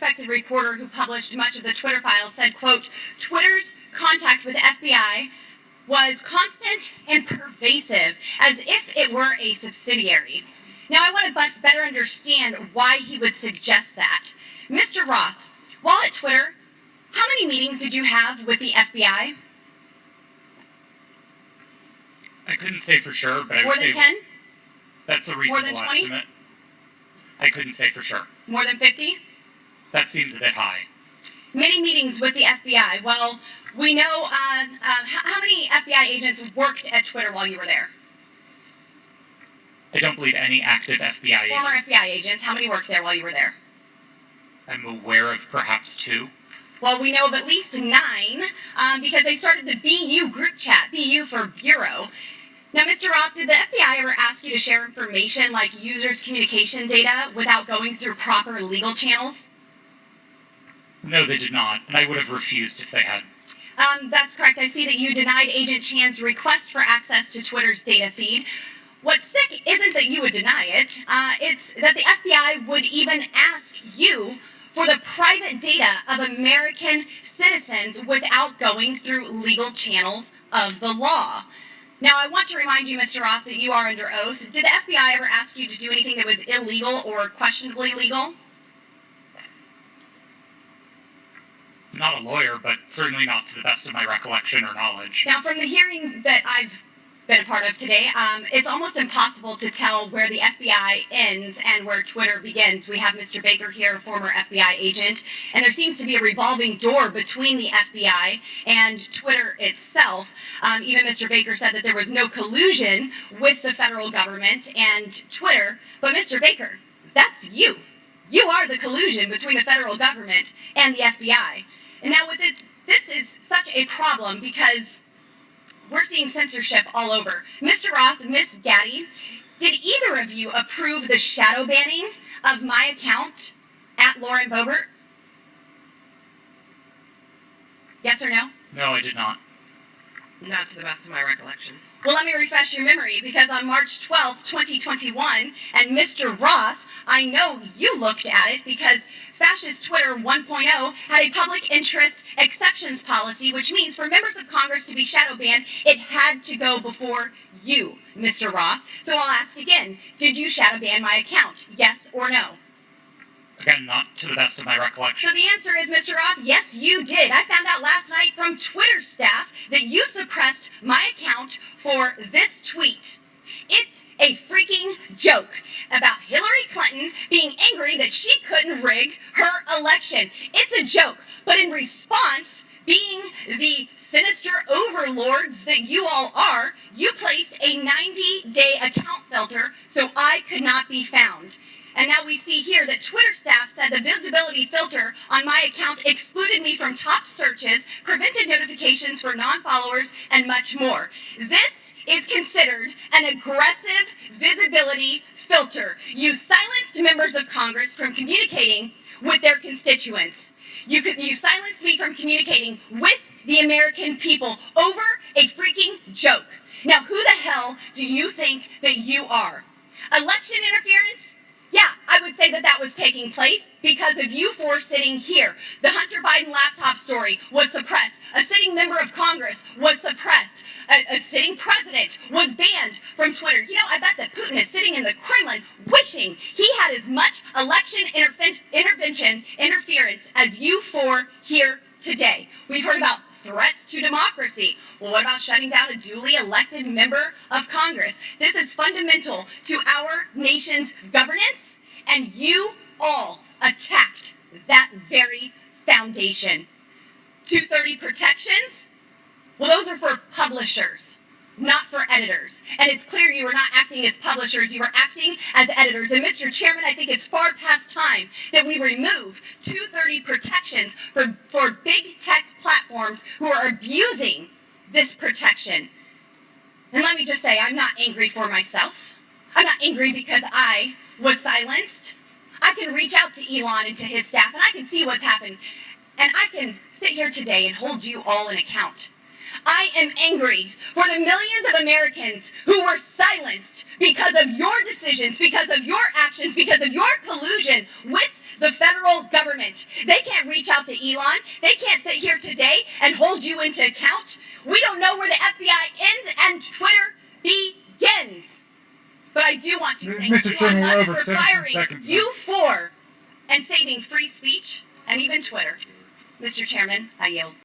respected reporter who published much of the Twitter files said, quote, Twitter's contact with FBI was constant and pervasive, as if it were a subsidiary. Now, I want to better understand why he would suggest that. Mr. Roth, while at Twitter, how many meetings did you have with the FBI? I couldn't say for sure, but I would say... More than 10? That's a reasonable estimate. I couldn't say for sure. More than 50? That seems a bit high. Many meetings with the FBI. Well, we know how many FBI agents worked at Twitter while you were there? I don't believe any active FBI agents. Former FBI agents. How many worked there while you were there? I'm aware of perhaps 2. Well, we know of at least 9 because they started the BU group chat, BU for Bureau. Now, Mr. Roth, did the FBI ever ask you to share information like users' communication data without going through proper legal channels? No, they did not, and I would have refused if they had. That's correct. I see that you denied Agent Chan's request for access to Twitter's data feed. What's sick isn't that you would deny it, it's that the FBI would even ask you for the private data of American citizens without going through legal channels of the law. Now, I want to remind you, Mr. Roth, that you are under oath. Did the FBI ever ask you to do anything that was illegal or questionably legal? I'm not a lawyer, but certainly not to the best of my recollection or knowledge. Now, from the hearing that I've been a part of today, it's almost impossible to tell where the FBI ends and where Twitter begins. We have Mr. Baker here, a former FBI agent, and there seems to be a revolving door between the FBI and Twitter itself. Even Mr. Baker said that there was no collusion with the federal government and Twitter, but Mr. Baker, that's you. You are the collusion between the federal government and the FBI. And now with it, this is such a problem because we're seeing censorship all over. Mr. Roth, Miss Gaddy, did either of you approve the shadow banning of my account at Lauren Boebert? Yes or no? No, I did not. Not to the best of my recollection. Well, let me refresh your memory, because on March 12th, 2021, and Mr. Roth, I know you looked at it because Fascist Twitter 1.0 had a public interest exceptions policy, which means for members of Congress to be shadow banned, it had to go before you, Mr. Roth. So I'll ask again, did you shadow ban my account? Yes or no? Again, not to the best of my recollection. So the answer is, Mr. Roth, yes, you did. I found out last night from Twitter staff that you suppressed my account for this tweet. It's a freaking joke about Hillary Clinton being angry that she couldn't rig her election. It's a joke, but in response, being the sinister overlords that you all are, you placed a 90-day account filter so I could not be found. And now we see here that Twitter staff said the visibility filter on my account excluded me from top searches, prevented notifications for non-followers, and much more. This is considered an aggressive visibility filter. You silenced members of Congress from communicating with their constituents. You silenced me from communicating with the American people over a freaking joke. Now, who the hell do you think that you are? Election interference? Yeah, I would say that was taking place because of you four sitting here. The Hunter Biden laptop story was suppressed. A sitting member of Congress was suppressed. A sitting president was banned from Twitter. You know, I bet that Putin is sitting in the Kremlin wishing he had as much election interference as you four here today. We've heard about threats to democracy. Well, what about shutting down a duly elected member of Congress? This is fundamental to our nation's governance, and you all attacked that very foundation. 230 protections? Well, those are for publishers, not for editors. And it's clear you are not acting as publishers, you are acting as editors. And Mr. Chairman, I think it's far past time that we remove 230 protections for big tech platforms who are abusing this protection. And let me just say, I'm not angry for myself. I'm not angry because I was silenced. I can reach out to Elon and to his staff, and I can see what's happened. And I can sit here today and hold you all in account. I am angry for the millions of Americans who were silenced because of your decisions, because of your actions, because of your collusion with the federal government. They can't reach out to Elon. They can't sit here today and hold you into account. We don't know where the FBI ends and Twitter begins. But I do want to thank Mr. Chairman, Elon we're Musk over for 17 firing seconds. you for and saving free speech and even Twitter. Mr. Chairman, I yield.